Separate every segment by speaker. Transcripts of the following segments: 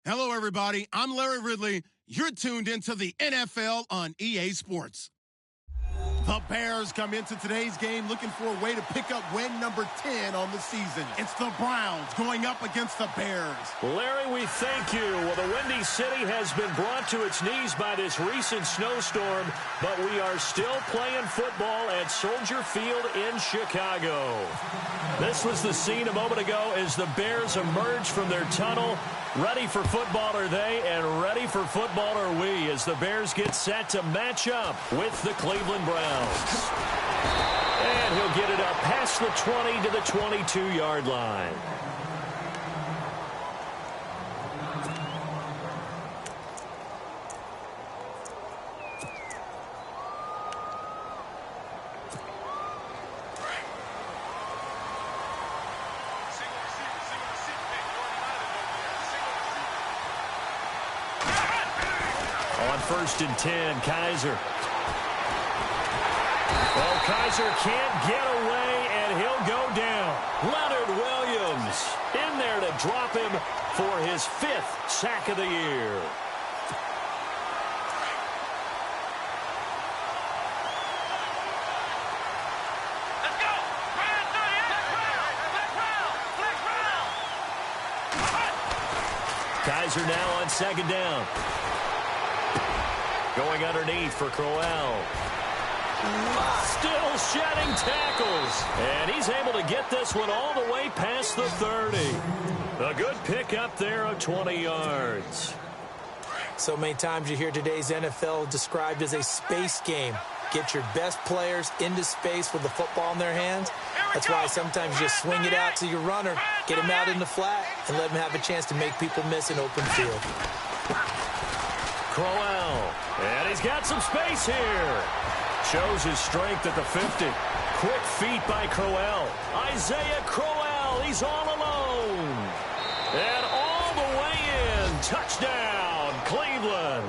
Speaker 1: Hello, everybody. I'm Larry Ridley. You're tuned into the NFL on EA Sports. The Bears come into today's game looking for a way to pick up win number 10 on the season. It's the Browns going up against the Bears.
Speaker 2: Larry, we thank you. Well, the Windy City has been brought to its knees by this recent snowstorm, but we are still playing football at Soldier Field in Chicago. This was the scene a moment ago as the Bears emerged from their tunnel. Ready for football are they, and ready for football are we as the Bears get set to match up with the Cleveland Browns. And he'll get it up past the 20 to the 22-yard line. On 1st and 10, Kaiser. Well, Kaiser can't get away, and he'll go down. Leonard Williams in there to drop him for his 5th sack of the year.
Speaker 3: Let's go!
Speaker 2: Kaiser now on 2nd down. Going underneath for Crowell. Still shedding tackles. And he's able to get this one all the way past the 30. A good pick up there of 20 yards.
Speaker 4: So many times you hear today's NFL described as a space game. Get your best players into space with the football in their hands. That's why sometimes you just swing it out to your runner, get him out in the flat, and let him have a chance to make people miss an open field.
Speaker 2: Crowell. And he's got some space here. Shows his strength at the 50. Quick feet by Crowell. Isaiah Crowell. He's all alone. And all the way in. Touchdown, Cleveland.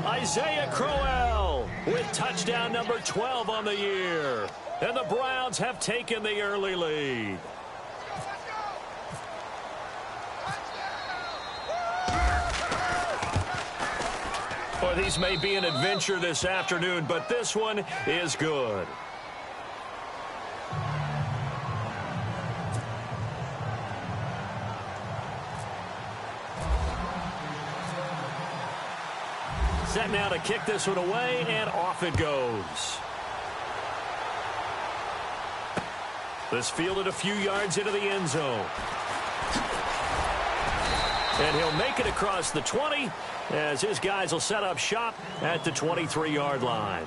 Speaker 2: Isaiah Crowell with touchdown number 12 on the year. And the Browns have taken the early lead. Well, these may be an adventure this afternoon, but this one is good. Set now to kick this one away, and off it goes. This fielded a few yards into the end zone. And he'll make it across the 20 as his guys will set up shop at the 23-yard line.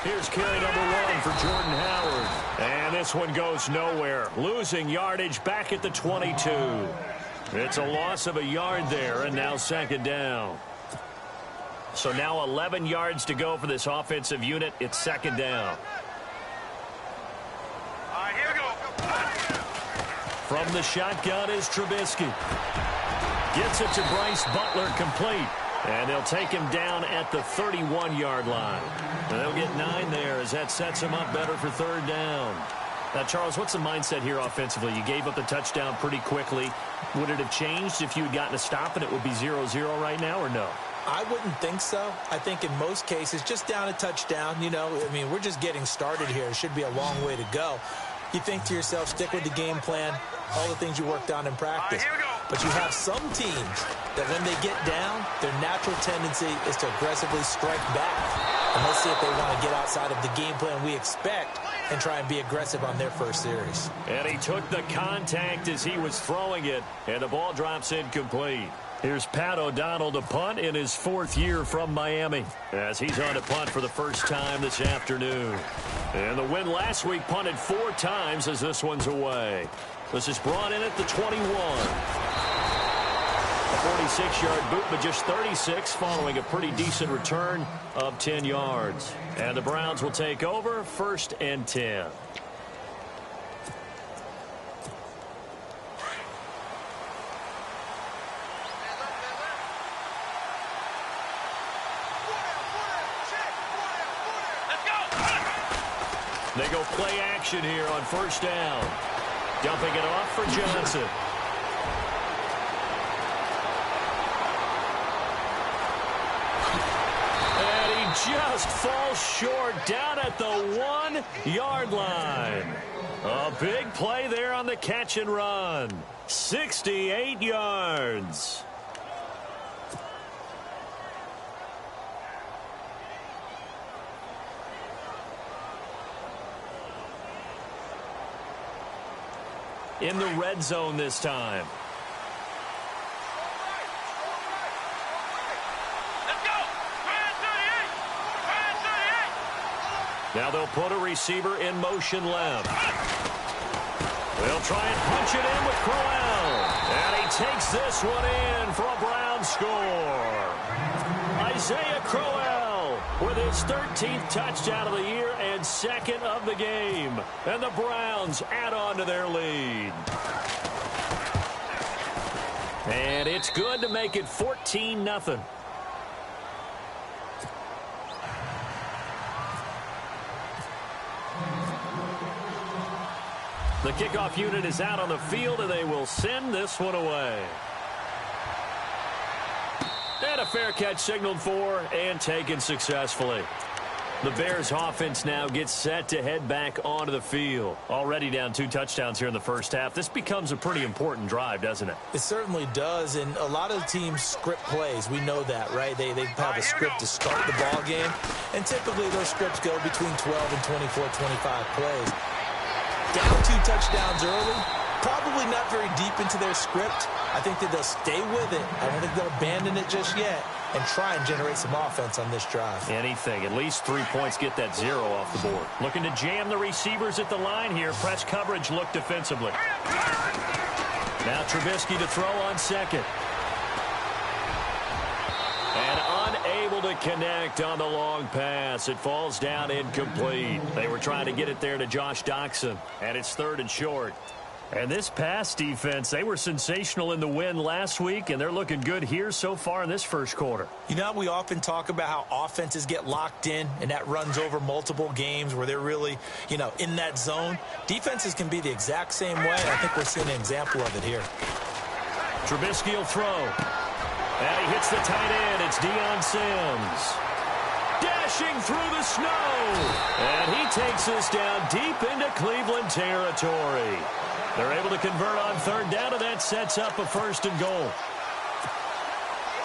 Speaker 2: Here's carry number 1 for Jordan Howard. And this one goes nowhere. Losing yardage back at the 22. It's a loss of a yard there, and now 2nd down. So now 11 yards to go for this offensive unit. It's 2nd down.
Speaker 3: Here we go.
Speaker 2: From the shotgun is Trubisky. Gets it to Bryce Butler, complete. And they'll take him down at the 31-yard line. And they'll get 9 there as that sets him up better for 3rd down. Now, Charles, what's the mindset here offensively? You gave up the touchdown pretty quickly. Would it have changed if you had gotten a stop and it would be 0-0 right now, or no?
Speaker 4: I wouldn't think so. I think in most cases, just down a touchdown, you know, I mean, we're just getting started here. It should be a long way to go. You think to yourself, stick with the game plan, all the things you worked on in practice. But you have some teams that when they get down, their natural tendency is to aggressively strike back. And let's see if they want to get outside of the game plan we expect and try and be aggressive on their first series.
Speaker 2: And he took the contact as he was throwing it, and the ball drops incomplete. Here's Pat O'Donnell to punt in his 4th year from Miami as he's on to punt for the first time this afternoon. And the win last week punted 4 times as this one's away. This is brought in at the 21. A 46-yard boot, but just 36 following a pretty decent return of 10 yards. And the Browns will take over 1st and 10. They go play action here on first down. Dumping it off for Johnson. And he just falls short down at the 1-yard line. A big play there on the catch and run. 68 yards. In the red zone this time.
Speaker 3: Let's go.
Speaker 2: Now they'll put a receiver in motion left. They'll try and punch it in with Crowell. And he takes this one in for a Brown score. Isaiah Crowell with his 13th touchdown of the year and second of the game. And the Browns add on to their lead. And it's good to make it 14-0. The kickoff unit is out on the field, and they will send this one away. And a fair catch signaled for and taken successfully. The Bears offense now gets set to head back onto the field. Already down 2 touchdowns here in the first half. This becomes a pretty important drive, doesn't it?
Speaker 4: It certainly does, and a lot of teams script plays. We know that, right? They have a script to start the ball game, and typically those scripts go between 12 and 24, 25 plays. Down 2 touchdowns early, probably not very deep into their script. I think that they'll stay with it. I don't think they'll abandon it just yet and try and generate some offense on this drive.
Speaker 2: Anything. At least 3 points, get that 0 off the board. Looking to jam the receivers at the line here. Press coverage look defensively. Now Trubisky to throw on second. And unable to connect on the long pass. It falls down incomplete. They were trying to get it there to Josh Doxson. And it's 3rd and short. And this pass defense, they were sensational in the win last week, and they're looking good here so far in this first quarter.
Speaker 4: You know, we often talk about how offenses get locked in, and that runs over multiple games where they're really, in that zone. Defenses can be the exact same way. I think we're seeing an example of it here.
Speaker 2: Trubisky will throw. And he hits the tight end. It's Deion Sims. Dashing through the snow. And he takes this down deep into Cleveland territory. They're able to convert on 3rd down, and that sets up a 1st and goal.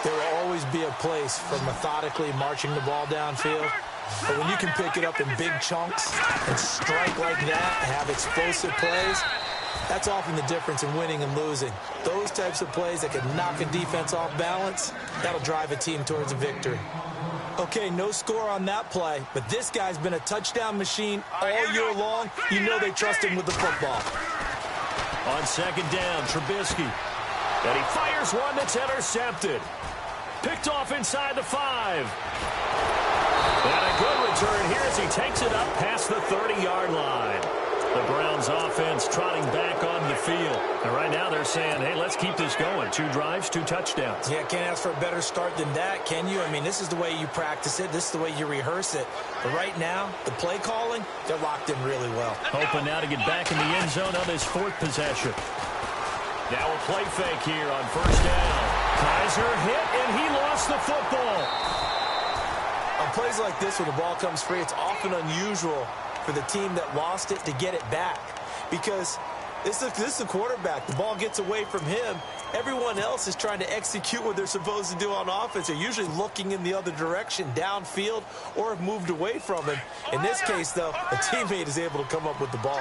Speaker 4: There will always be a place for methodically marching the ball downfield. But when you can pick it up in big chunks and strike like that and have explosive plays, that's often the difference in winning and losing. Those types of plays that can knock a defense off balance, that'll drive a team towards a victory. Okay, no score on that play, but this guy's been a touchdown machine all year long. You know they trust him with the football.
Speaker 2: On 2nd down, Trubisky. And he fires one that's intercepted. Picked off inside the 5. And a good return here as he takes it up past the 30-yard line. The Browns offense trotting back onto the field. And right now they're saying, hey, let's keep this going. 2 drives, 2 touchdowns.
Speaker 4: Yeah, can't ask for a better start than that, can you? I mean, this is the way you practice it. This is the way you rehearse it. But right now, the play calling, they're locked in really well.
Speaker 2: Hoping now to get back in the end zone on his 4th possession. Now a play fake here on 1st down. Kaiser hit, and he lost the football.
Speaker 4: On plays like this, when the ball comes free, it's often unusual for the team that lost it to get it back, because this is the quarterback. The ball gets away from him. Everyone else is trying to execute what they're supposed to do on offense. They're usually looking in the other direction, downfield, or have moved away from him. In this case, though, a teammate is able to come up with the ball.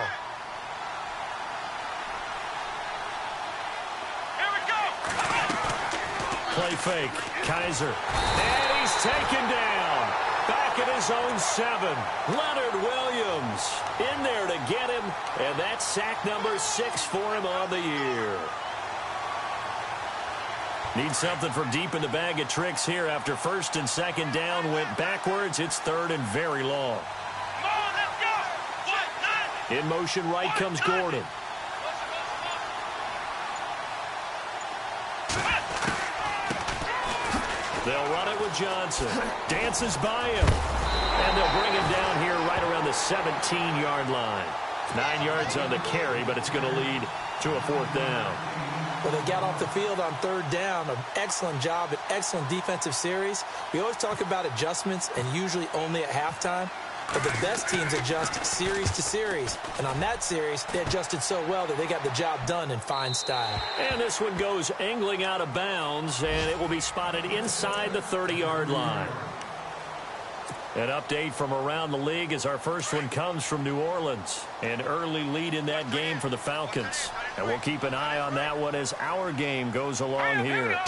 Speaker 3: Here we go.
Speaker 2: Play fake. Kaiser. And he's taken down. Back at his own 7. Leonard Williams in there to get him. And that's sack number 6 for him on the year. Need something from deep in the bag of tricks here after 1st and 2nd down went backwards. It's 3rd and very long.
Speaker 3: Come on, let's go.
Speaker 2: In motion right comes Gordon. They'll run it with Johnson. Dances by him. And they'll bring him down here right around the 17-yard line. 9 yards on the carry, but it's going to lead to a 4th down.
Speaker 4: Well, they got off the field on 3rd down. An excellent job, an excellent defensive series. We always talk about adjustments and usually only at halftime. But the best teams adjust series to series. And on that series, they adjusted so well that they got the job done in fine style.
Speaker 2: And this one goes angling out of bounds, and it will be spotted inside the 30-yard line. An update from around the league as our first one comes from New Orleans. An early lead in that game for the Falcons. And we'll keep an eye on that one as our game goes along here.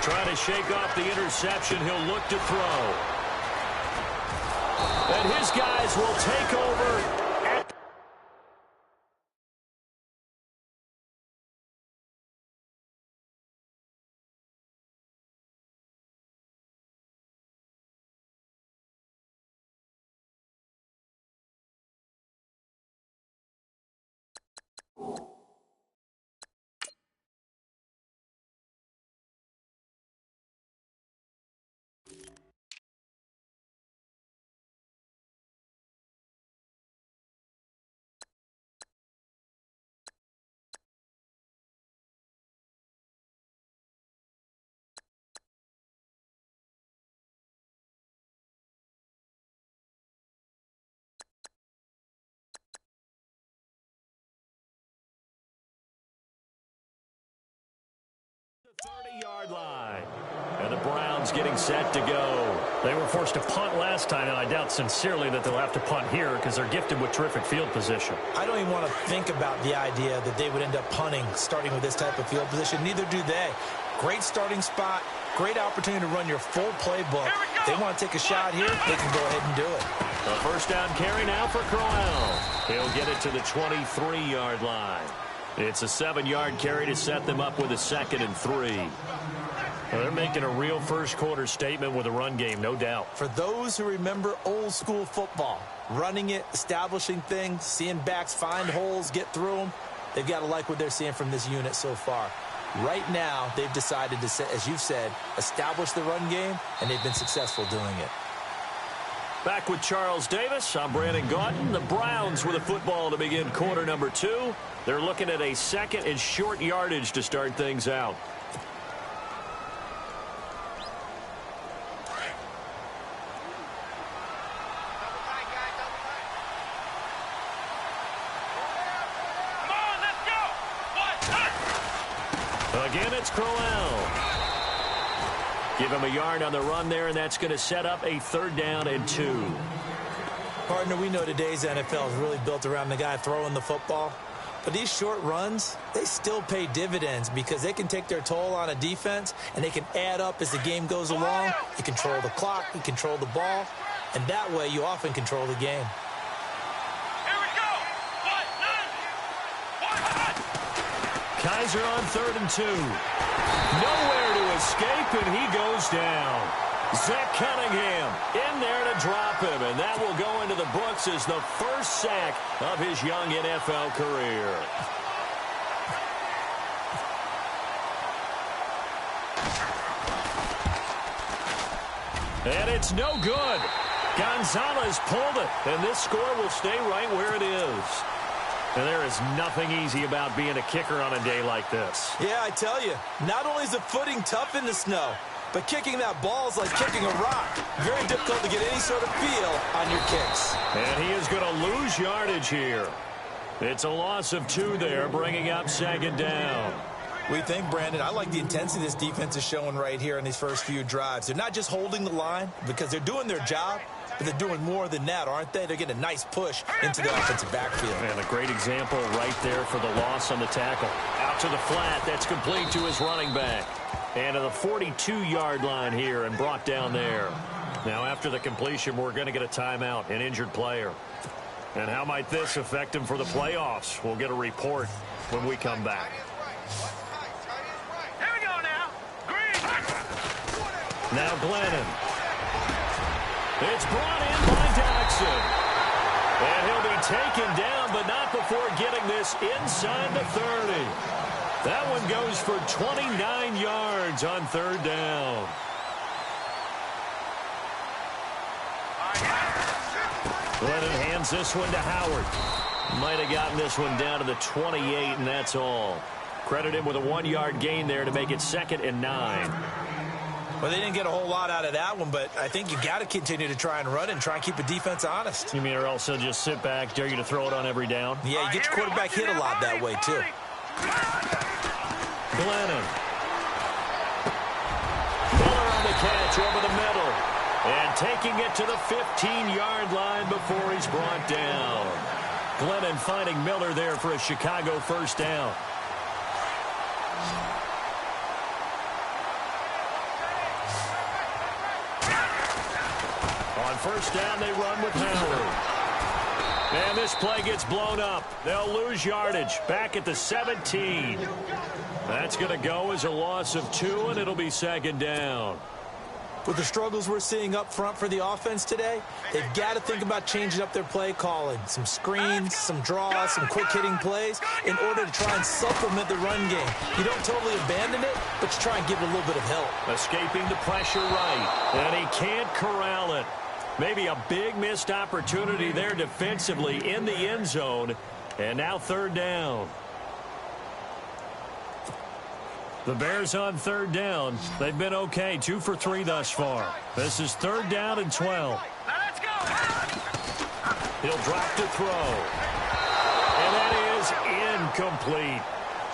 Speaker 2: Trying to shake off the interception. He'll look to throw. And his guys will take over. The 30-yard line. And the Browns getting set to go. They were forced to punt last time, and I doubt sincerely that they'll have to punt here because they're gifted with terrific field position.
Speaker 4: I don't even want to think about the idea that they would end up punting starting with this type of field position. Neither do they. Great starting spot, great opportunity to run your full playbook. If they want to take a shot here, they can go ahead and do it.
Speaker 2: A first down carry now for Crowell. He'll get it to the 23-yard line. It's a 7-yard carry to set them up with a 2nd and 3. Well, they're making a real first-quarter statement with a run game, no doubt.
Speaker 4: For those who remember old-school football, running it, establishing things, seeing backs find holes, get through them, they've got to like what they're seeing from this unit so far. Right now, they've decided to, as you've said, establish the run game, and they've been successful doing it.
Speaker 2: Back with Charles Davis, I'm Brandon Gaudin. The Browns with a football to begin quarter number 2. They're looking at a 2nd and short yardage to start things out. Again, it's Crowell. Give him a yard on the run there, and that's going to set up a 3rd down and 2.
Speaker 4: Partner, we know today's NFL is really built around the guy throwing the football. But these short runs, they still pay dividends because they can take their toll on a defense, and they can add up as the game goes along. You control the clock, you control the ball, and that way you often control the game.
Speaker 2: Kaiser on 3rd and 2. Nowhere to escape, and he goes down. Zach Cunningham in there to drop him, and that will go into the books as the first sack of his young NFL career. And it's no good. Gonzalez pulled it, and this score will stay right where it is. And there is nothing easy about being a kicker on a day like this.
Speaker 4: Yeah, I tell you, not only is the footing tough in the snow, but kicking that ball is like kicking a rock. Very difficult to get any sort of feel on your kicks.
Speaker 2: And he is going to lose yardage here. It's a loss of 2 there, bringing up 2nd down.
Speaker 4: We think, Brandon, I like the intensity this defense is showing right here in these first few drives. They're not just holding the line because they're doing their job, but they're doing more than that, aren't they? They're getting a nice push into the offensive backfield.
Speaker 2: And a great example right there for the loss on the tackle. Out to the flat. That's complete to his running back. And to the 42-yard line here and brought down there. Now, after the completion, we're going to get a timeout, an injured player. And how might this affect him for the playoffs? We'll get a report when we come back.
Speaker 3: Here we go now. Green.
Speaker 2: Now Glennon. It's brought in by Jackson. And he'll be taken down, but not before getting this inside the 30. That one goes for 29 yards on 3rd down. Glennon hands this one to Howard. Might have gotten this one down to the 28, and that's all. Credit him with a 1-yard gain there to make it 2nd and 9.
Speaker 4: Well, they didn't get a whole lot out of that one, but I think you got to continue to try and run it and try and keep the defense honest.
Speaker 2: You mean or else they'll just sit back, dare you to throw it on every down?
Speaker 4: Yeah, you get your quarterback hit a lot that way, too.
Speaker 2: Glennon. Miller on the catch over the middle. And taking it to the 15-yard line before he's brought down. Glennon finding Miller there for a Chicago first down. On first down, they run with Howard. And this play gets blown up. They'll lose yardage back at the 17. That's going to go as a loss of 2, and it'll be 2nd down.
Speaker 4: With the struggles we're seeing up front for the offense today, they've got to think about changing up their play calling. Some screens, some draws, some quick-hitting plays in order to try and supplement the run game. You don't totally abandon it, but you try and give it a little bit of help.
Speaker 2: Escaping the pressure right, and he can't corral it. Maybe a big missed opportunity there defensively in the end zone, and now 3rd down. The Bears on 3rd down. They've been okay, 2 for 3 thus far. This is 3rd down and 12.
Speaker 3: Let's go.
Speaker 2: He'll drop to throw. And that is incomplete.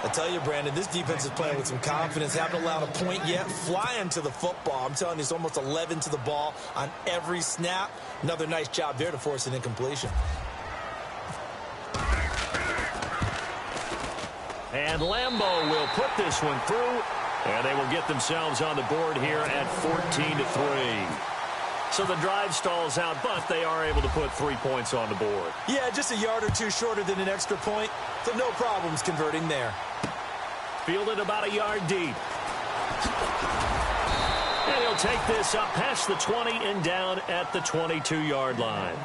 Speaker 4: I tell you, Brandon, this defense is playing with some confidence. Haven't allowed a point yet. Flying to the football. I'm telling you, it's almost 11 to the ball on every snap. Another nice job there to force an incompletion.
Speaker 2: And Lambeau will put this one through, and they will get themselves on the board here at 14-3. So the drive stalls out, but they are able to put 3 points on the board.
Speaker 4: Yeah, just a yard or two shorter than an extra point, so no problems converting there.
Speaker 2: Fielded about a yard deep. And he'll take this up past the 20 and down at the 22-yard line.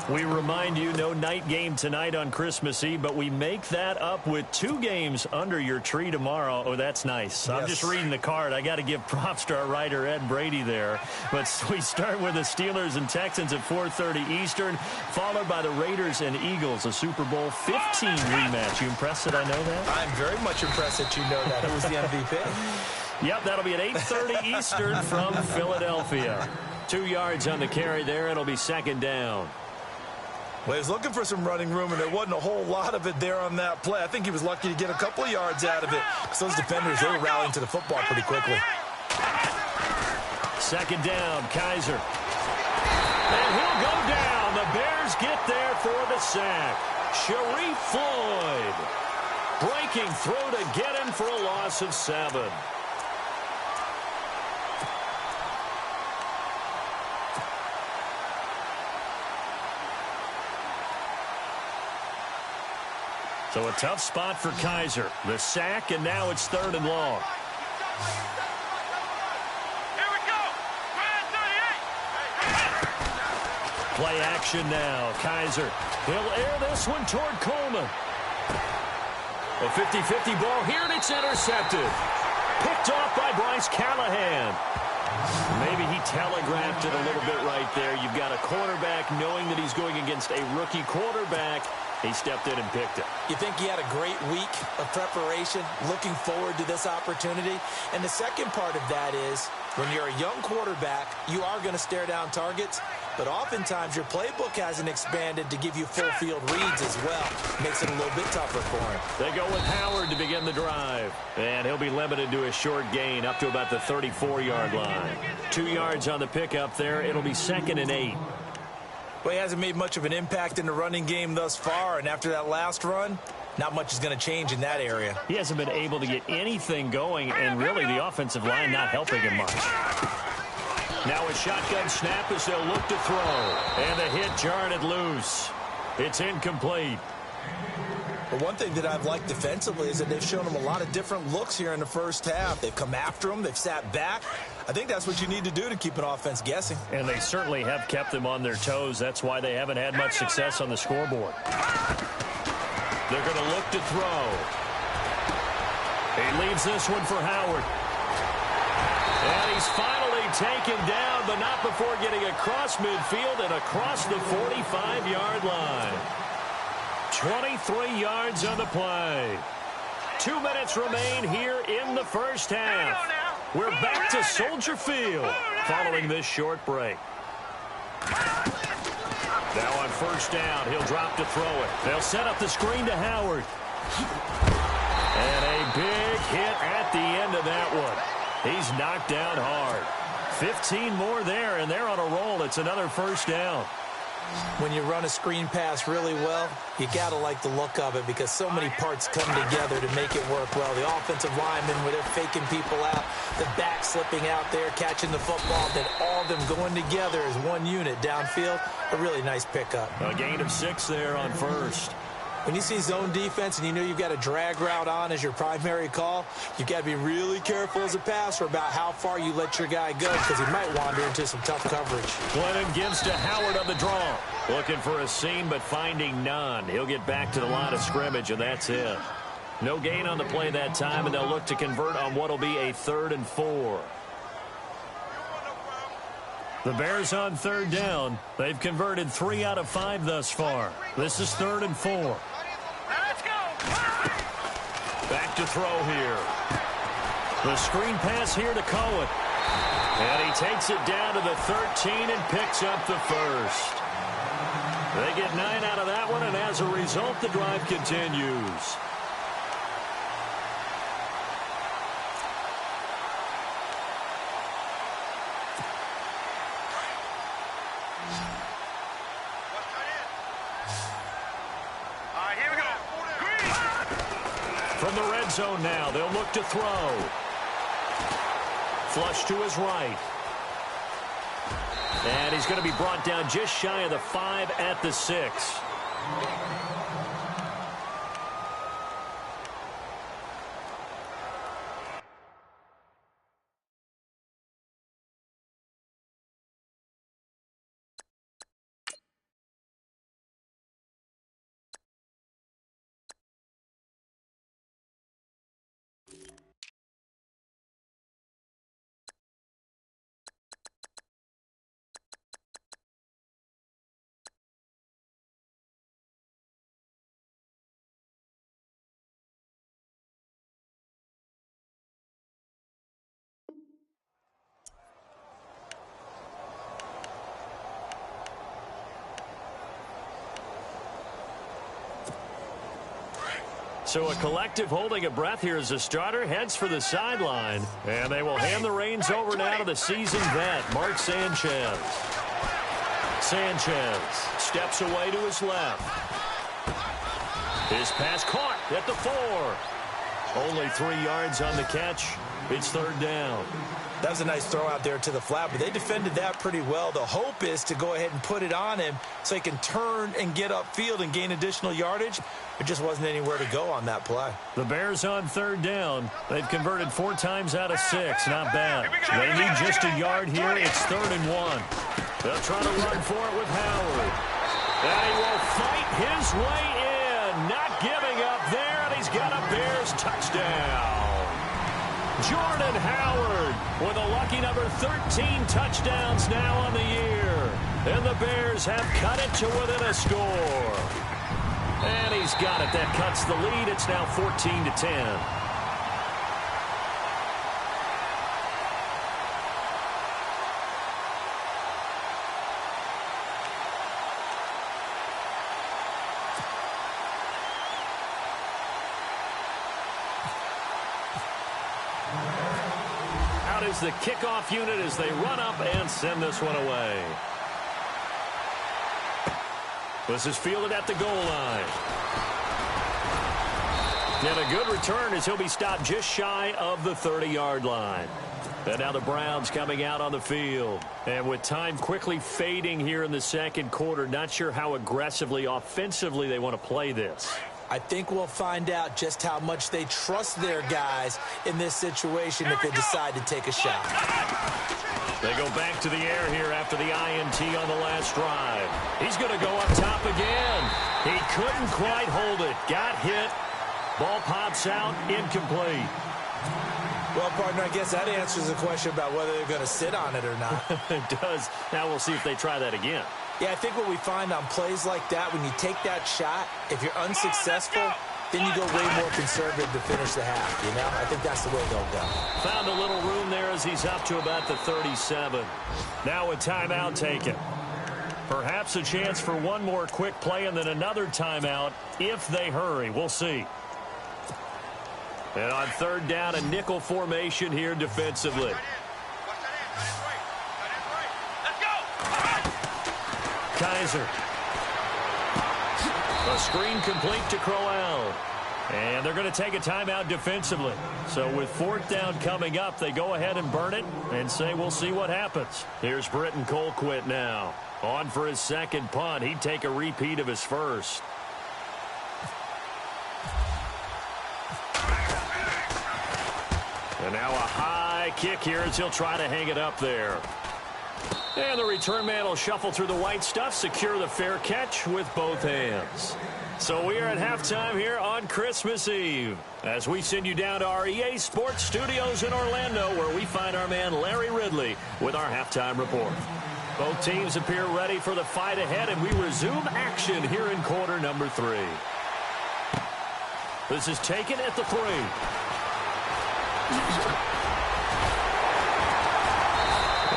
Speaker 2: We remind you, no night game tonight on Christmas Eve, but we make that up with 2 games under your tree tomorrow. Oh, that's nice. Yes. I'm just reading the card. I got to give props to our writer, Ed Brady, there. But we start with the Steelers and Texans at 4:30 Eastern, followed by the Raiders and Eagles, a Super Bowl 15 rematch. You impressed that I know that?
Speaker 4: I'm very much impressed that you know that. It was the MVP.
Speaker 2: Yep, that'll be at 8:30 Eastern from Philadelphia. 2 yards on the carry there. It'll be 2nd down.
Speaker 4: Well, he was looking for some running room, and there wasn't a whole lot of it there on that play. I think he was lucky to get a couple of yards out of it, because those defenders, they were rallying to the football pretty quickly.
Speaker 2: 2nd down, Kaiser. And he'll go down. The Bears get there for the sack. Sharif Floyd breaking through to get him for a loss of 7. So a tough spot for Kaiser. The sack, and now it's 3rd and long.
Speaker 3: Here we go.
Speaker 2: Play action now. Kaiser. He'll air this one toward Coleman. A 50-50 ball here, and it's intercepted. Picked off by Bryce Callahan. Maybe he telegraphed it a little bit right there. You've got a cornerback knowing that he's going against a rookie quarterback. He stepped in and picked it.
Speaker 4: You think he had a great week of preparation, looking forward to this opportunity? And the second part of that is, when you're a young quarterback, you are going to stare down targets, but oftentimes your playbook hasn't expanded to give you full field reads as well. Makes it a little bit tougher for him.
Speaker 2: They go with Howard to begin the drive. And he'll be limited to a short gain up to about the 34-yard line. 2 yards on the pickup there. It'll be 2nd and 8.
Speaker 4: Well, he hasn't made much of an impact in the running game thus far, and after that last run, not much is going to change in that area.
Speaker 2: He hasn't been able to get anything going, and really the offensive line not helping him much. Now a shotgun snap as they'll look to throw, and the hit jarred it loose. It's incomplete.
Speaker 4: But one thing that I've liked defensively is that they've shown him a lot of different looks here in the first half. They've come after him. They've sat back. I think that's what you need to do to keep an offense guessing.
Speaker 2: And they certainly have kept them on their toes. That's why they haven't had much success on the scoreboard. They're going to look to throw. He leaves this one for Howard. And he's finally taken down, but not before getting across midfield and across the 45-yard line. 23 yards on the play. 2 minutes remain here in the first half. We're back to Soldier Field following this short break. Now on first down, he'll drop to throw it. They'll set up the screen to Howard. And a big hit at the end of that one. He's knocked down hard. 15 more there, and they're on a roll. It's another first down.
Speaker 4: When you run a screen pass really well, you got to like the look of it because so many parts come together to make it work well. The offensive linemen, where they're faking people out, the back slipping out there, catching the football, then all of them going together as one unit downfield. A really nice pickup.
Speaker 2: A gain of 6 there on first.
Speaker 4: When you see zone defense and you know you've got a drag route on as your primary call, you've got to be really careful as a passer about how far you let your guy go because he might wander into some tough coverage.
Speaker 2: Glennon gives to Howard on the draw. Looking for a seam, but finding none. He'll get back to the line of scrimmage, and that's it. No gain on the play that time, and they'll look to convert on what will be a 3rd and 4. The Bears on 3rd down. They've converted 3 out of 5 thus far. This is 3rd and 4.
Speaker 3: Let's go.
Speaker 2: Back to throw here. The screen pass here to Cohen. And he takes it down to the 13 and picks up the first. They get 9 out of that one, and as a result, the drive continues. From the red zone now, they'll look to throw. Flush to his right. And he's going to be brought down just shy of the 5 at the 6. So a collective holding a breath here as the starter heads for the sideline. And they will hand the reins over now to the seasoned vet, Mark Sanchez. Sanchez steps away to his left. His pass caught at the 4. Only 3 yards on the catch. It's 3rd down.
Speaker 4: That was a nice throw out there to the flat, but they defended that pretty well. The hope is to go ahead and put it on him so he can turn and get upfield and gain additional yardage. There just wasn't anywhere to go on that play.
Speaker 2: The Bears on 3rd down. They've converted 4 times out of 6. Not bad. They need just a yard here. It's 3rd and 1. They'll try to run for it with Howard. And he will fight his way in. Not giving up there, and he's got a Bears touchdown. Jordan Howard with a lucky number 13 touchdowns now on the year. And the Bears have cut it to within a score. And he's got it. That cuts the lead. It's now 14-10. Is the kickoff unit as they run up and send this one away. This is fielded at the goal line. And a good return as he'll be stopped just shy of the 30-yard line. And now the Browns coming out on the field. And with time quickly fading here in the second quarter, not sure how aggressively, offensively they want to play this.
Speaker 4: I think we'll find out just how much they trust their guys in this situation if they decide to take a shot.
Speaker 2: They go back to the air here after the INT on the last drive. He's going to go up top again. He couldn't quite hold it. Got hit. Ball pops out. Incomplete.
Speaker 4: Well, partner, I guess that answers the question about whether they're going to sit on it or not.
Speaker 2: It does. Now we'll see if they try that again.
Speaker 4: Yeah, I think what we find on plays like that, when you take that shot, if you're unsuccessful, then you go way more conservative to finish the half, you know? I think that's the way they'll go.
Speaker 2: Found a little room there as he's up to about the 37. Now a timeout taken. Perhaps a chance for one more quick play and then another timeout if they hurry. We'll see. And on third down, a nickel formation here defensively. Kaiser. A screen complete to Crowell. And they're going to take a timeout defensively. So with fourth down coming up, they go ahead and burn it and say we'll see what happens. Here's Britton Colquitt now. On for his second punt. He'd take a repeat of his first. And now a high kick here as he'll try to hang it up there. And the return man will shuffle through the white stuff, secure the fair catch with both hands. So we are at halftime here on Christmas Eve as we send you down to our EA Sports Studios in Orlando, where we find our man Larry Ridley with our halftime report. Both teams appear ready for the fight ahead, and we resume action here in quarter number 3. This is taken at the 3.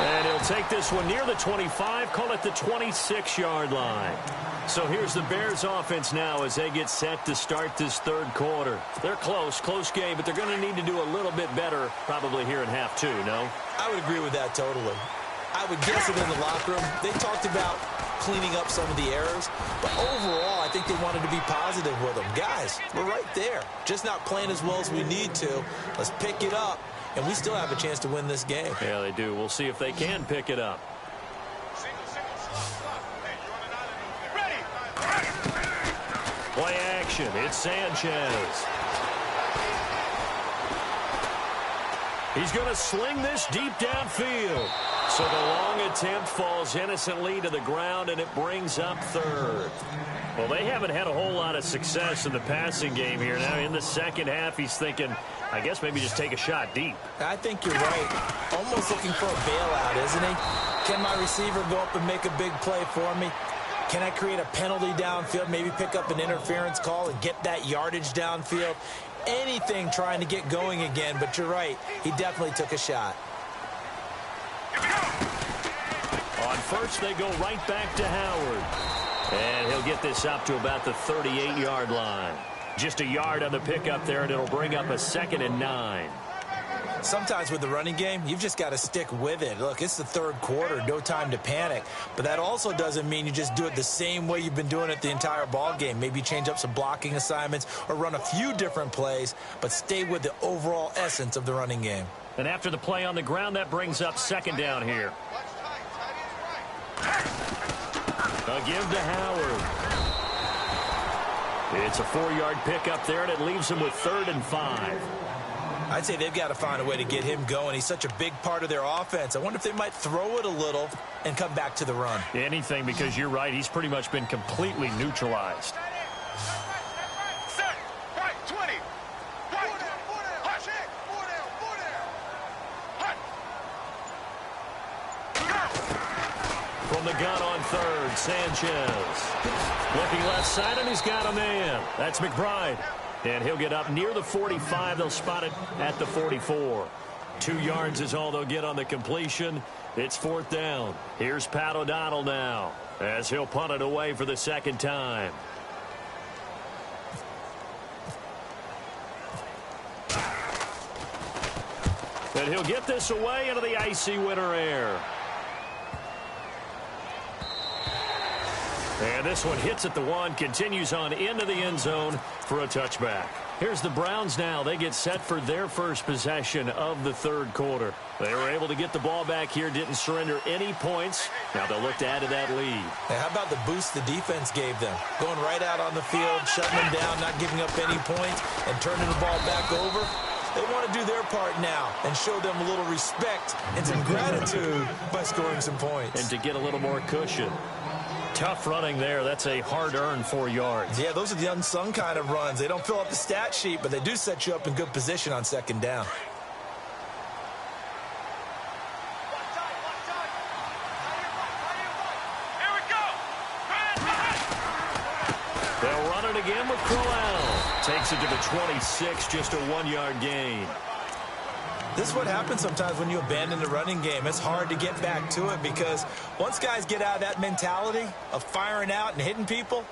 Speaker 2: And he'll take this one near the 25, call it the 26-yard line. So here's the Bears offense now as they get set to start this third quarter. They're close game, but they're going to need to do a little bit better probably here in half 2, no?
Speaker 4: I would agree with that totally. I would guess it in the locker room. They talked about cleaning up some of the errors, but overall, I think they wanted to be positive with them. Guys, we're right there. Just not playing as well as we need to. Let's pick it up, and we still have a chance to win this game.
Speaker 2: Yeah, they do. We'll see if they can pick it up. Play action. It's Sanchez. He's going to sling this deep downfield. So the long attempt falls innocently to the ground, and it brings up third. Well, they haven't had a whole lot of success in the passing game here. Now in the second half, he's thinking, I guess maybe just take a shot deep.
Speaker 4: I think you're right. Almost looking for a bailout, isn't he? Can my receiver go up and make a big play for me? Can I create a penalty downfield, maybe pick up an interference call and get that yardage downfield? Anything trying to get going again, but you're right. He definitely took a shot.
Speaker 2: On first, they go right back to Howard. And he'll get this up to about the 38-yard line. Just a yard on the pickup there, and it'll bring up a 2nd and 9.
Speaker 4: Sometimes with the running game, you've just got to stick with it. Look, it's the third quarter, no time to panic. But that also doesn't mean you just do it the same way you've been doing it the entire ball game. Maybe change up some blocking assignments or run a few different plays, but stay with the overall essence of the running game.
Speaker 2: And after the play on the ground, that brings up 2nd down here. A give to Howard. It's a 4-yard pickup there, and it leaves him with 3rd and 5.
Speaker 4: I'd say they've got to find a way to get him going. He's such a big part of their offense. I wonder if they might throw it a little and come back to the run.
Speaker 2: Anything, because you're right. He's pretty much been completely neutralized. From the gun on third, Sanchez. Looking left side, and he's got a man. That's McBride. And he'll get up near the 45. They'll spot it at the 44. 2 yards is all they'll get on the completion. It's 4th down. Here's Pat O'Donnell now as he'll punt it away for the 2nd time. And he'll get this away into the icy winter air. And this one hits at the 1, continues on into the end zone for a touchback. Here's the Browns now. They get set for their first possession of the third quarter. They were able to get the ball back here, didn't surrender any points. Now they'll look to add to that lead.
Speaker 4: Hey, how about the boost the defense gave them? Going right out on the field, shutting them down, not giving up any points, and turning the ball back over. They want to do their part now and show them a little respect and some gratitude by scoring some points.
Speaker 2: And to get a little more cushion. Tough running there. That's a hard-earned 4 yards.
Speaker 4: Yeah, those are the unsung kind of runs. They don't fill up the stat sheet, but they do set you up in good position on 2nd down.
Speaker 2: They'll run it again with Crowell. Takes it to the 26, just a 1-yard gain.
Speaker 4: This is what happens sometimes when you abandon the running game. It's hard to get back to it because once guys get out of that mentality of firing out and hitting people,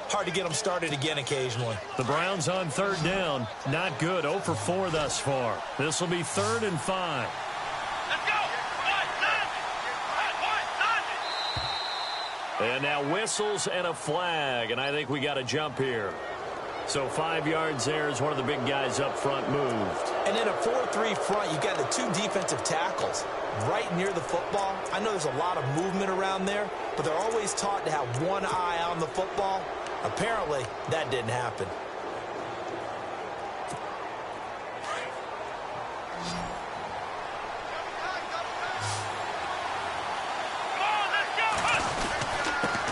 Speaker 4: hard to get them started again occasionally.
Speaker 2: The Browns on 3rd down. Not good. 0 for 4 thus far. This will be 3rd and 5.
Speaker 3: Let's go.
Speaker 2: And now whistles and a flag, and I think we got a jump here. So 5 yards there as one of the big guys up front moved.
Speaker 4: And in a 4-3 front, you've got the 2 defensive tackles right near the football. I know there's a lot of movement around there, but they're always taught to have one eye on the football. Apparently, that didn't happen.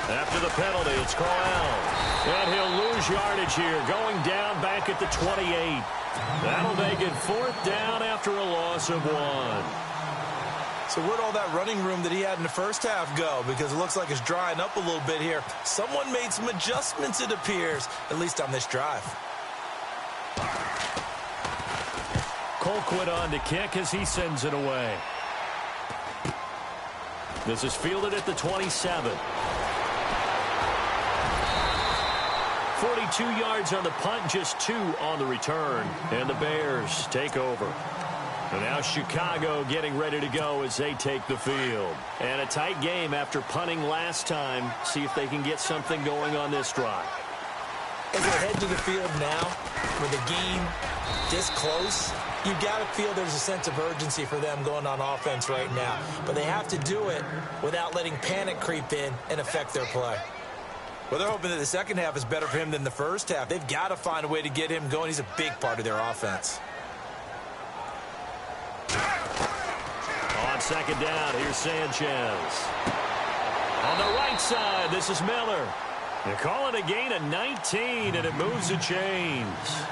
Speaker 2: After the penalty, it's Crowell. And he'll lose yardage here, going down back at the 28. That'll make it 4th down after a loss of 1.
Speaker 4: So where'd all that running room that he had in the first half go? Because it looks like it's drying up a little bit here. Someone made some adjustments, it appears, at least on this drive.
Speaker 2: Colquitt on to kick as he sends it away. This is fielded at the 27. 42 yards on the punt, just 2 on the return. And the Bears take over. And now Chicago getting ready to go as they take the field. And a tight game after punting last time. See if they can get something going on this drive.
Speaker 4: As they head to the field now, with the game this close, you got to feel there's a sense of urgency for them going on offense right now. But they have to do it without letting panic creep in and affect their play. Well, they're hoping that the second half is better for him than the first half. They've got to find a way to get him going. He's a big part of their offense.
Speaker 2: On 2nd down, here's Sanchez. On the right side, this is Miller. They call it a gain of 19, and it moves the chains.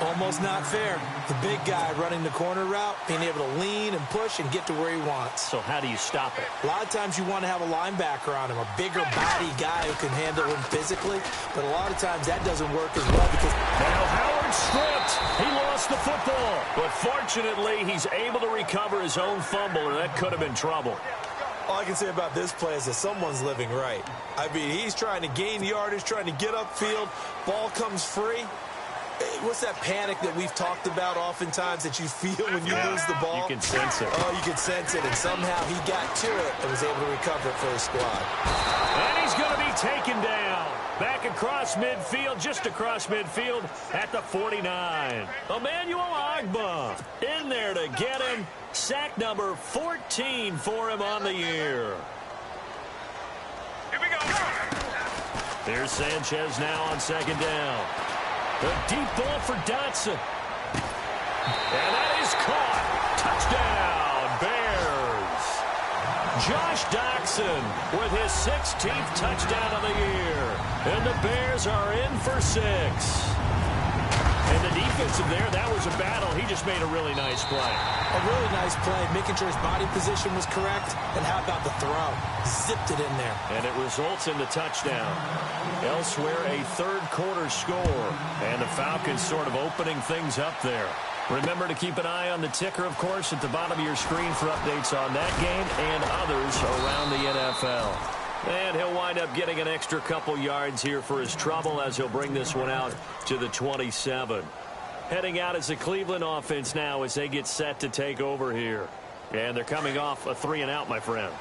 Speaker 4: Almost not fair. The big guy running the corner route, being able to lean and push and get to where he wants.
Speaker 2: So how do you stop it?
Speaker 4: A lot of times you want to have a linebacker on him, a bigger body guy who can handle him physically, but a lot of times that doesn't work as well because...
Speaker 2: Now Howard stripped. He lost the football. But fortunately, he's able to recover his own fumble, or that could have been trouble.
Speaker 4: All I can say about this play is that someone's living right. I mean, he's trying to gain yardage, trying to get upfield. Ball comes free. What's that panic that we've talked about oftentimes that you feel when you lose the ball?
Speaker 2: You can sense it.
Speaker 4: Oh, you can sense it, and somehow he got to it and was able to recover it for his squad.
Speaker 2: And he's going to be taken down. Back across midfield, just across midfield at the 49. Emmanuel Ogbah in there to get him. Sack number 14 for him on the year.
Speaker 3: Here we go.
Speaker 2: Here's Sanchez now on 2nd down. The deep ball for Dotson. And that is caught. Touchdown, Bears. Josh Dotson with his 16th touchdown of the year. And the Bears are in for 6. And the defensive there, that was a battle. He just made a really nice play.
Speaker 4: A really nice play, making sure his body position was correct. And how about the throw? Zipped it in there.
Speaker 2: And it results in the touchdown. Elsewhere, a 3rd quarter score. And the Falcons sort of opening things up there. Remember to keep an eye on the ticker, of course, at the bottom of your screen for updates on that game and others around the NFL. And he'll wind up getting an extra couple yards here for his trouble as he'll bring this one out to the 27. Heading out as the Cleveland offense now as they get set to take over here. And they're coming off a 3-and-out, my friend.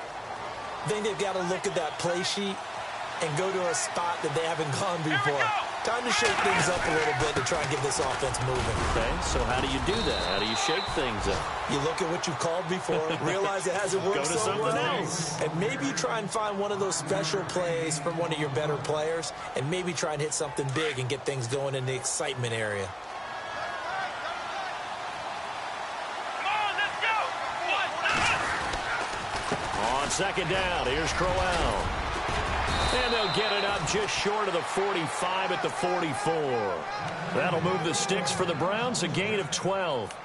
Speaker 4: I think they've got to look at that play sheet and go to a spot that they haven't gone before. Time to shake things up a little bit to try and get this offense moving.
Speaker 2: Okay, so how do you do that? How do you shake things up?
Speaker 4: You look at what you called before, realize it hasn't worked
Speaker 2: Go to
Speaker 4: so
Speaker 2: something
Speaker 4: well.
Speaker 2: else.
Speaker 4: And maybe you try and find one of those special plays from one of your better players, and maybe try and hit something big and get things going in the excitement area.
Speaker 2: On 2nd down, here's Crowell. And they'll get it up just short of the 45 at the 44. That'll move the sticks for the Browns, a gain of 12.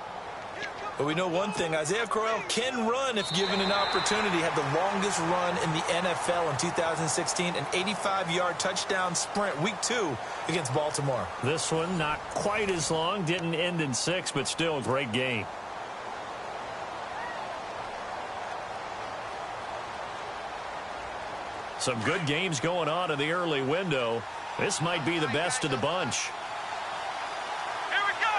Speaker 4: But we know one thing, Isaiah Crowell can run if given an opportunity. Had the longest run in the NFL in 2016, an 85-yard touchdown sprint, week 2 against Baltimore.
Speaker 2: This one not quite as long, didn't end in 6, but still a great game. Some good games going on in the early window. This might be the best of the bunch.
Speaker 3: Here we go.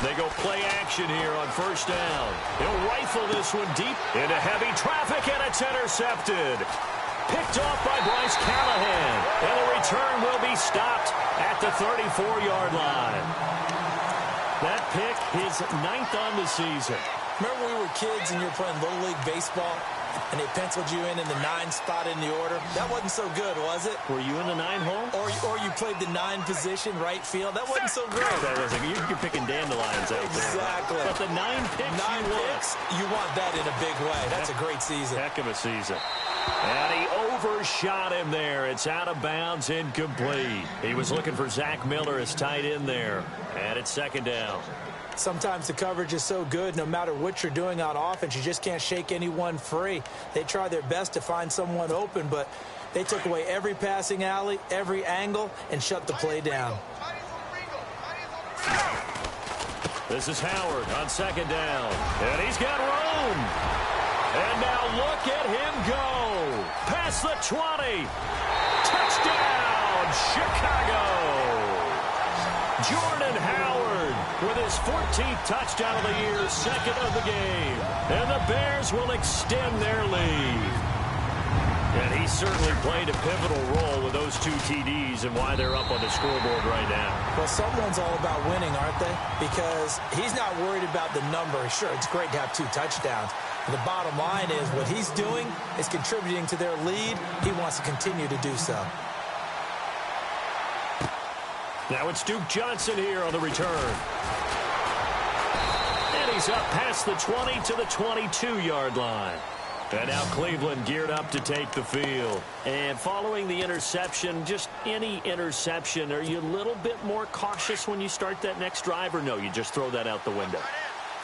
Speaker 2: They go play action here on first down. He'll rifle this one deep into heavy traffic, and it's intercepted. Picked off by Bryce Callahan. And the return will be stopped at the 34-yard line. That pick, his 9th on the season.
Speaker 4: Remember when we were kids and you were playing Little League Baseball? And they penciled you in the 9 spot in the order. That wasn't so good, was it?
Speaker 2: Were you in the 9 hole?
Speaker 4: Or you played the 9 position, right field. That wasn't so great.
Speaker 2: That wasn't good. You're picking dandelions out
Speaker 4: exactly.
Speaker 2: there. But the 9 picks,
Speaker 4: 9 picks, you want that in a big way. That's a great season.
Speaker 2: Heck of a season. And he overshot him there. It's out of bounds, incomplete. He was looking for Zach Miller as tight end there. And it's 2nd down.
Speaker 4: Sometimes the coverage is so good, no matter what you're doing on offense, you just can't shake anyone free. They try their best to find someone open, but they took away every passing alley, every angle, and shut the play down.
Speaker 2: This is Howard on 2nd down. And he's got room. And now look at him go. Past the 20. Touchdown, Chicago. Jordan Howard with his 14th touchdown of the year, 2nd of the game. And the Bears will extend their lead. And he certainly played a pivotal role with those 2 TDs and why they're up on the scoreboard right now.
Speaker 4: Well, someone's all about winning, aren't they? Because he's not worried about the number. Sure, it's great to have 2 touchdowns. But the bottom line is what he's doing is contributing to their lead. He wants to continue to do so.
Speaker 2: Now it's Duke Johnson here on the return. And he's up past the 20 to the 22-yard line. And now Cleveland geared up to take the field. And following the interception, just any interception, are you a little bit more cautious when you start that next drive, or no, you just throw that out the window?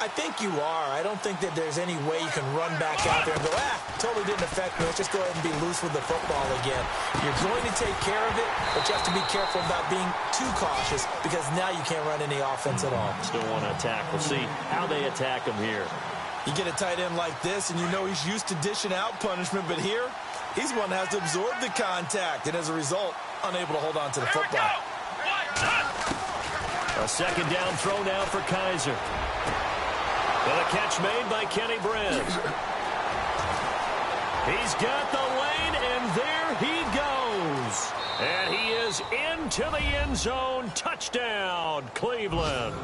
Speaker 4: I think you are. I don't think that there's any way you can run back out there and go, totally didn't affect me. Let's just go ahead and be loose with the football again. You're going to take care of it, but you have to be careful about being too cautious because now you can't run any offense at all.
Speaker 2: Still want to attack. We'll see how they attack him here.
Speaker 4: You get a tight end like this, and you know he's used to dishing out punishment, but here, he's one that has to absorb the contact, and as a result, unable to hold on to the football.
Speaker 2: A 2nd down throw now for Kaiser. And a catch made by Kenny Brent. He's got the lane, and there he goes. And he is into the end zone. Touchdown, Cleveland.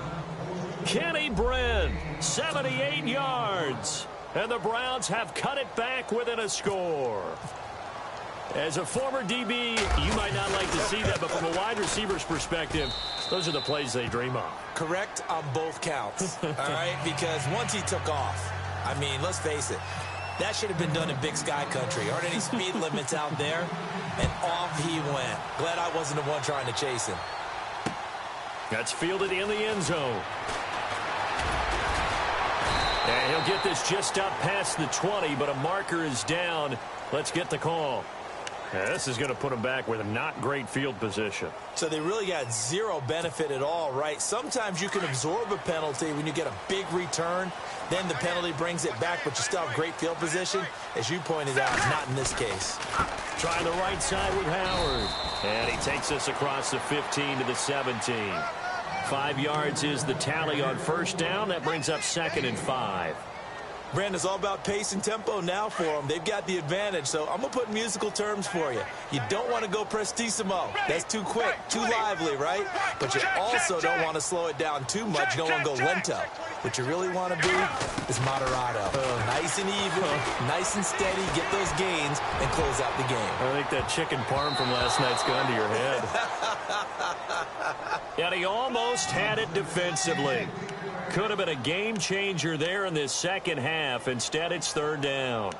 Speaker 2: Kenny Brent, 78 yards. And the Browns have cut it back within a score. As a former DB, you might not like to see that, but from a wide receiver's perspective, those are the plays they dream of.
Speaker 4: Correct on both counts, all right? Because once he took off, I mean, let's face it, that should have been done in Big Sky Country. Aren't any speed limits out there? And off he went. Glad I wasn't the one trying to chase him.
Speaker 2: That's fielded in the end zone. And he'll get this just up past the 20, but a marker is down. Let's get the call. Yeah, this is going to put them back with a not great field position.
Speaker 4: So they really got zero benefit at all, right? Sometimes you can absorb a penalty when you get a big return. Then the penalty brings it back, but you still have great field position. As you pointed out, not in this case.
Speaker 2: Trying the right side with Howard. And he takes us across the 15 to the 17. 5 yards is the tally on first down. That brings up 2nd and 5.
Speaker 4: Brandon, it's all about pace and tempo now for them. They've got the advantage, so I'm going to put musical terms for you. You don't want to go prestissimo. That's too quick, too lively, right? But you also don't want to slow it down too much. You don't want to go lento. What you really want to be is moderato. Nice and even, nice and steady, get those gains, and close out the game.
Speaker 2: I think that chicken parm from last night's gone to your head. And he almost had it defensively. Could have been a game changer there in this second half. Instead, it's 3rd down.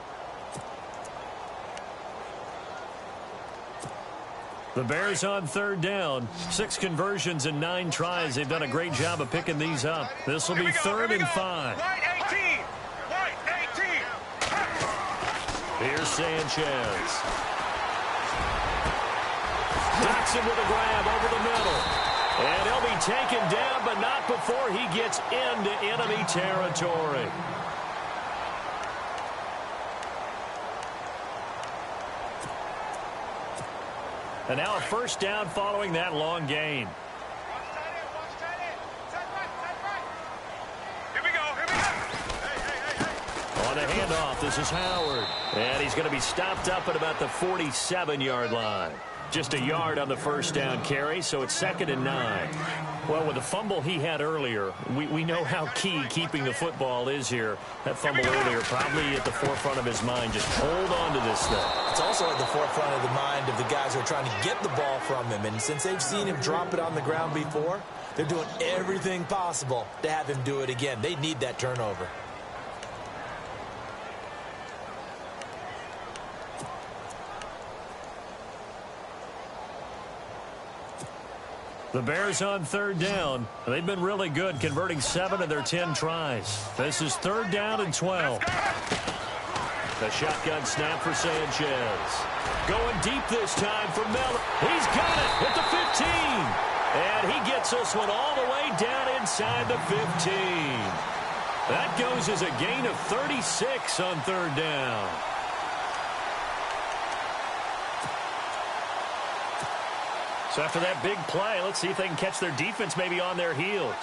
Speaker 2: The Bears on third down. 6 conversions and 9 tries. They've done a great job of picking these up. This will be third and 5.
Speaker 3: White 18. White 18.
Speaker 2: Here's Sanchez. Dotson with a grab over the middle. And he'll be taken down, but not before he gets into enemy territory. And now a first down following that long gain.
Speaker 3: Here we go.
Speaker 2: On the handoff, this is Howard. And he's going to be stopped up at about the 47-yard line. Just a yard on the first down carry, so it's 2nd and 9. Well, with the fumble he had earlier, we know how key keeping the football is here. That fumble earlier probably at the forefront of his mind. Just hold on to this thing.
Speaker 4: It's also at the forefront of the mind of the guys who are trying to get the ball from him. And since they've seen him drop it on the ground before, they're doing everything possible to have him do it again. They need that turnover.
Speaker 2: The Bears on third down. They've been really good, converting 7 of their 10 tries. This is 3rd down and 12. The shotgun snap for Sanchez. Going deep this time for Miller. He's got it at the 15. And he gets this one all the way down inside the 15. That goes as a gain of 36 on 3rd down. So after that big play, let's see if they can catch their defense maybe on their heels.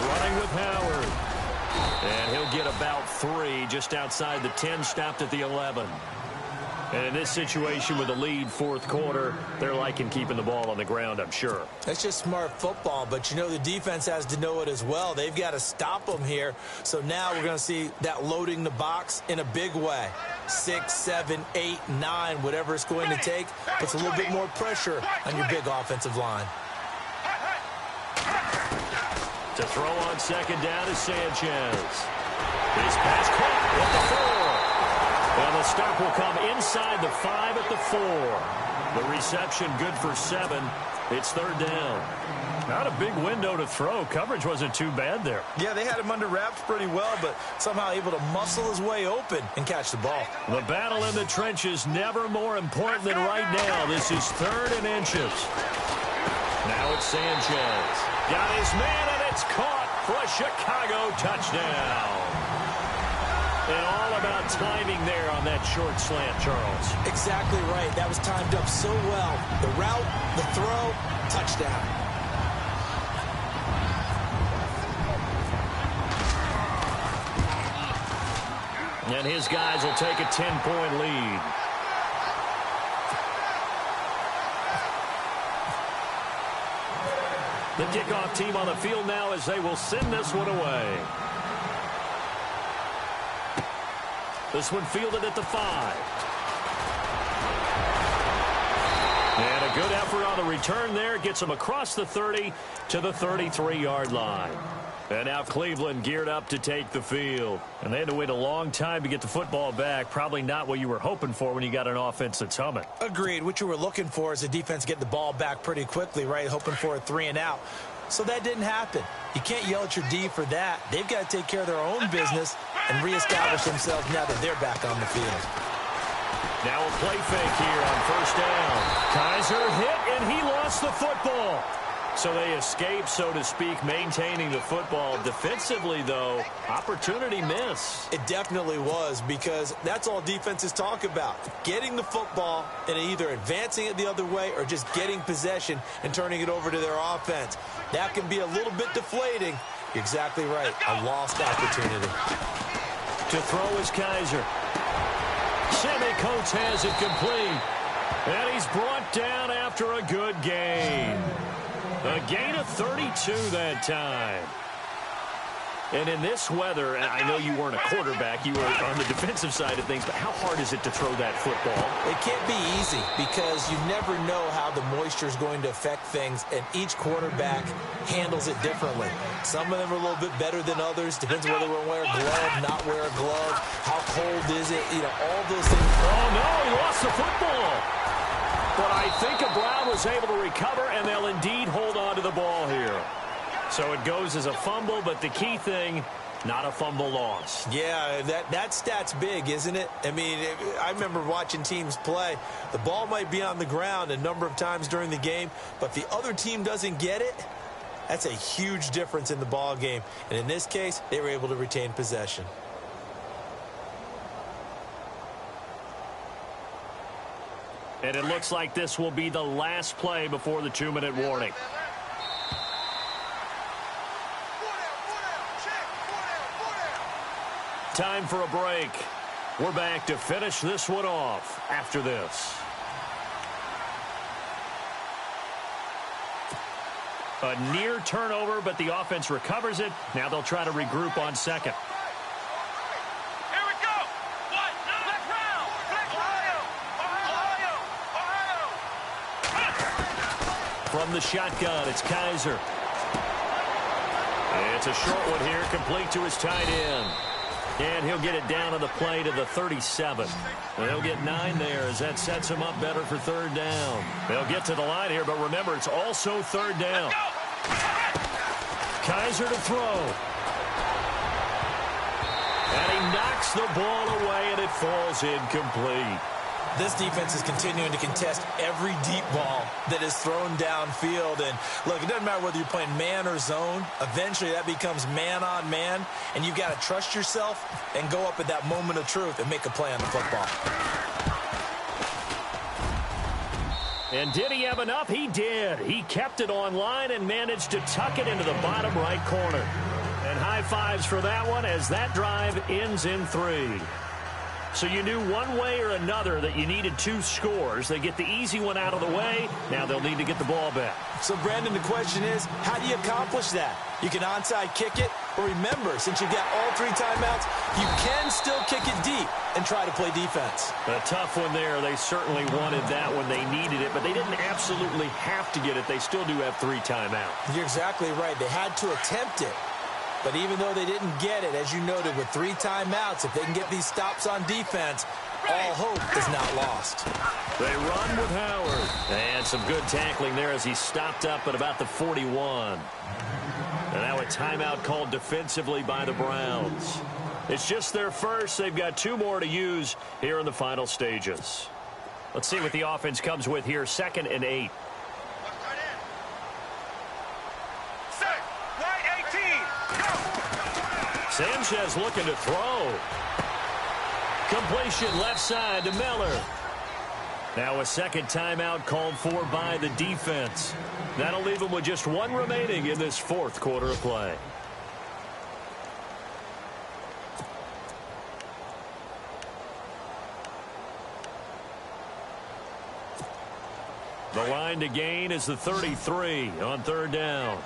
Speaker 2: Running with Howard. And he'll get about 3 just outside the 10, stopped at the 11. And in this situation with the lead, 4th quarter, they're liking keeping the ball on the ground, I'm sure.
Speaker 4: That's just smart football, but you know the defense has to know it as well. They've got to stop them here. So now we're going to see that loading the box in a big way. 6, 7, 8, 9, whatever it's going to take, puts a little bit more pressure on your big offensive line.
Speaker 2: To throw on 2nd down is Sanchez. This pass caught at the 4. And the stop will come inside the 5 at the 4. The reception good for 7. It's 3rd down. Not a big window to throw. Coverage wasn't too bad there.
Speaker 4: Yeah, they had him under wraps pretty well, but somehow able to muscle his way open and catch the ball.
Speaker 2: The battle in the trenches never more important than right now. This is 3rd and inches. Now it's Sanchez. Got his man, and it's caught for a Chicago touchdown. And all about timing there on that short slant, Charles.
Speaker 4: Exactly right. That was timed up so well. The route, the throw, touchdown.
Speaker 2: And his guys will take a 10-point lead. The kickoff team on the field now as they will send this one away. This one fielded at the 5. And a good effort on the return there. Gets them across the 30 to the 33-yard line. And now Cleveland geared up to take the field. And they had to wait a long time to get the football back. Probably not what you were hoping for when you got an offense that's humming.
Speaker 4: Agreed. What you were looking for is a defense getting the ball back pretty quickly, right? Hoping for a 3 and out. So that didn't happen. You can't yell at your D for that. They've got to take care of their own business and reestablish themselves now that they're back on the field.
Speaker 2: Now a play fake here on 1st down. Kaiser hit, and he lost the football. So they escape, so to speak, maintaining the football. Defensively, though, opportunity miss.
Speaker 4: It definitely was, because that's all defenses talk about. Getting the football and either advancing it the other way or just getting possession and turning it over to their offense. That can be a little bit deflating. You're exactly right. A lost opportunity.
Speaker 2: To throw is Kaiser. Sammy Coates has it complete. And he's brought down after a good gain. A gain of 32 that time. And in this weather, I know you weren't a quarterback, you were on the defensive side of things, but how hard is it to throw that football?
Speaker 4: It can't be easy because you never know how the moisture is going to affect things, and each quarterback handles it differently. Some of them are a little bit better than others. Depends whether they wear a glove, not wear a glove, how cold is it, all those things.
Speaker 2: Oh, no, he lost the football. But I think Brown was able to recover, and they'll indeed hold on to the ball here. So it goes as a fumble, but the key thing, not a fumble loss.
Speaker 4: Yeah, that stat's big, isn't it? I mean, I remember watching teams play. The ball might be on the ground a number of times during the game, but if the other team doesn't get it, that's a huge difference in the ball game. And in this case, they were able to retain possession.
Speaker 2: And it looks like this will be the last play before the 2-minute warning. Time for a break. We're back to finish this one off after this. A near turnover, but the offense recovers it. Now they'll try to regroup on second.
Speaker 3: Here we go. What? Left round. Ohio.
Speaker 2: From the shotgun, it's Kaiser. It's a short one here, complete to his tight end. And he'll get it down on the play to the 37. And he'll get 9 there as that sets him up better for third down. They'll get to the line here, but remember, it's also third down. Kaiser to throw. And he knocks the ball away, and it falls incomplete.
Speaker 4: This defense is continuing to contest every deep ball that is thrown downfield. And, look, it doesn't matter whether you're playing man or zone. Eventually, that becomes man-on-man, and you've got to trust yourself and go up at that moment of truth and make a play on the football.
Speaker 2: And did he have enough? He did. He kept it online and managed to tuck it into the bottom right corner. And high fives for that one as that drive ends in 3. So you knew one way or another that you needed 2 scores. They get the easy one out of the way. Now they'll need to get the ball back.
Speaker 4: So, Brandon, the question is, how do you accomplish that? You can onside kick it, but remember, since you've got all 3 timeouts, you can still kick it deep and try to play defense.
Speaker 2: A tough one there. They certainly wanted that when they needed it, but they didn't absolutely have to get it. They still do have 3 timeouts.
Speaker 4: You're exactly right. They had to attempt it. But even though they didn't get it, as you noted, with 3 timeouts, if they can get these stops on defense, all hope is not lost.
Speaker 2: They run with Howard. And some good tackling there as he stopped up at about the 41. And now a timeout called defensively by the Browns. It's just their first. They've got 2 more to use here in the final stages. Let's see what the offense comes with here. 2nd and 8. Sanchez looking to throw. Completion left side to Miller. Now a second timeout called for by the defense. That'll leave them with just 1 remaining in this 4th quarter of play. The line to gain is the 33 on 3rd down.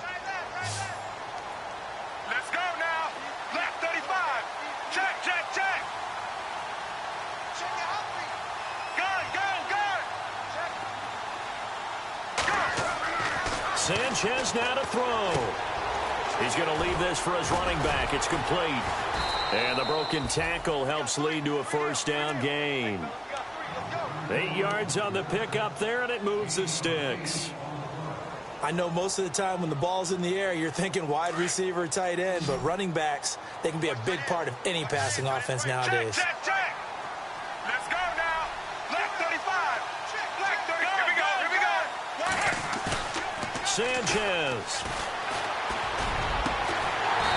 Speaker 3: Let's go now. Left 35. Check, check, check. Gun.
Speaker 2: Sanchez now to throw. He's going to leave this for his running back. It's complete. And the broken tackle helps lead to a 1st down gain. 8 yards on the pickup there, and it moves the sticks.
Speaker 4: I know most of the time when the ball's in the air, you're thinking wide receiver, tight end, but running backs, they can be a big part of any passing offense nowadays.
Speaker 3: Check, check, check. Let's go now. Left 35. Left 30. Here we go.
Speaker 2: Sanchez.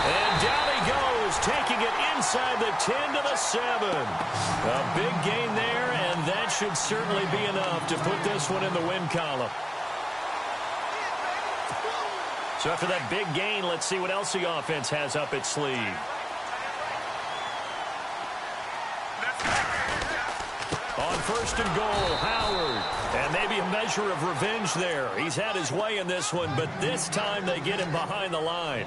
Speaker 2: And down he goes, taking it inside the 10 to the 7. A big gain there, and that should certainly be enough to put this one in the win column. So after that big gain, let's see what else the offense has up its sleeve. On first and goal. Howard. And maybe a measure of revenge there. He's had his way in this one, but this time they get him behind the line.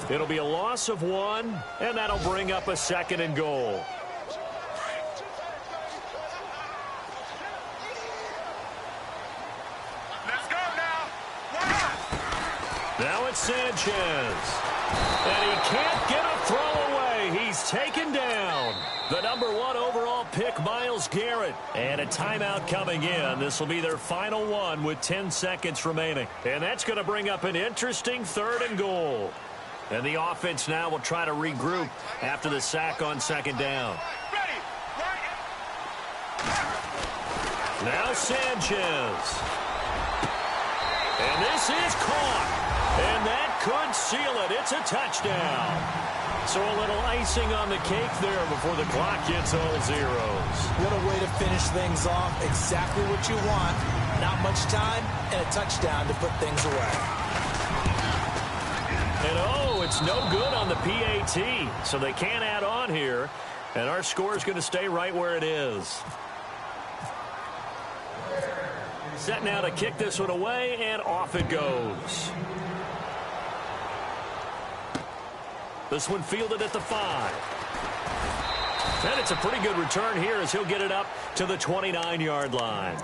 Speaker 2: It'll be a loss of 1, and that'll bring up a second and goal.
Speaker 3: Let's go now.
Speaker 2: Now it's Sanchez. And he can't get a throw away. He's taken down. The number 1 overall pick, Myles Garrett. And a timeout coming in. This will be their final one with 10 seconds remaining. And that's going to bring up an interesting third and goal. And the offense now will try to regroup after the sack on second down.
Speaker 3: Ready.
Speaker 2: Now Sanchez. And this is caught. And that could seal it. It's a touchdown. So a little icing on the cake there before the clock hits all zeros.
Speaker 4: What a way to finish things off. Exactly what you want. Not much time and a touchdown to put things away.
Speaker 2: And oh, it's no good on the PAT. So they can't add on here. And our score is going to stay right where it is. Set now to kick this one away, and off it goes. This one fielded at the 5. And it's a pretty good return here as he'll get it up to the 29-yard line.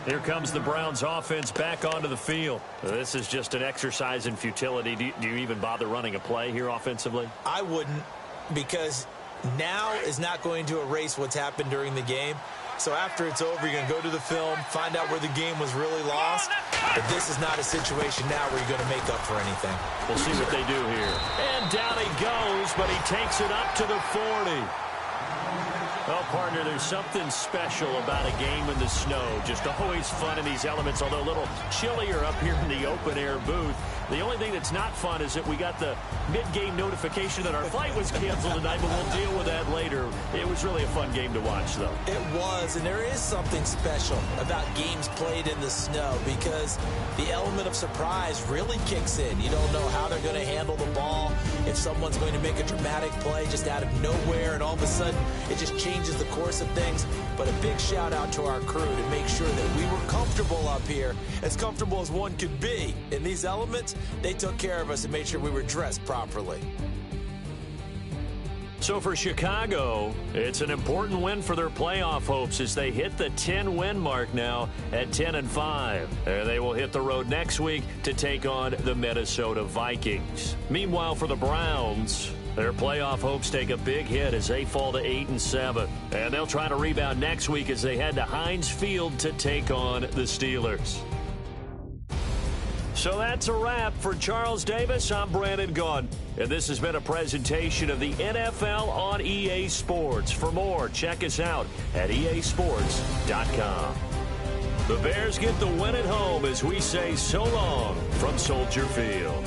Speaker 2: Here comes the Browns offense back onto the field. This is just an exercise in futility. Do you even bother running a play here offensively?
Speaker 4: I wouldn't, because now is not going to erase what's happened during the game. So after it's over, you're going to go to the film, find out where the game was really lost. But this is not a situation now where you're going to make up for anything.
Speaker 2: We'll see what they do here. And down he goes, but he takes it up to the 40. Well, partner, there's something special about a game in the snow. Just always fun in these elements, although a little chillier up here in the open-air booth. The only thing that's not fun is that we got the mid-game notification that our flight was canceled tonight, but we'll deal with that later. It was really a fun game to watch, though.
Speaker 4: It was, and there is something special about games played in the snow because the element of surprise really kicks in. You don't know how they're going to handle the ball, if someone's going to make a dramatic play just out of nowhere, and all of a sudden it just changes the course of things. But a big shout out to our crew to make sure that we were comfortable up here, as comfortable as one could be. In these elements, they took care of us and made sure we were dressed properly.
Speaker 2: So for Chicago, it's an important win for their playoff hopes as they hit the 10-win mark now at 10-5. And they will hit the road next week to take on the Minnesota Vikings. Meanwhile, for the Browns, their playoff hopes take a big hit as they fall to 8-7. And they'll try to rebound next week as they head to Heinz Field to take on the Steelers. So that's a wrap. For Charles Davis, I'm Brandon Gaudin. And this has been a presentation of the NFL on EA Sports. For more, check us out at easports.com. The Bears get the win at home as we say so long from Soldier Field.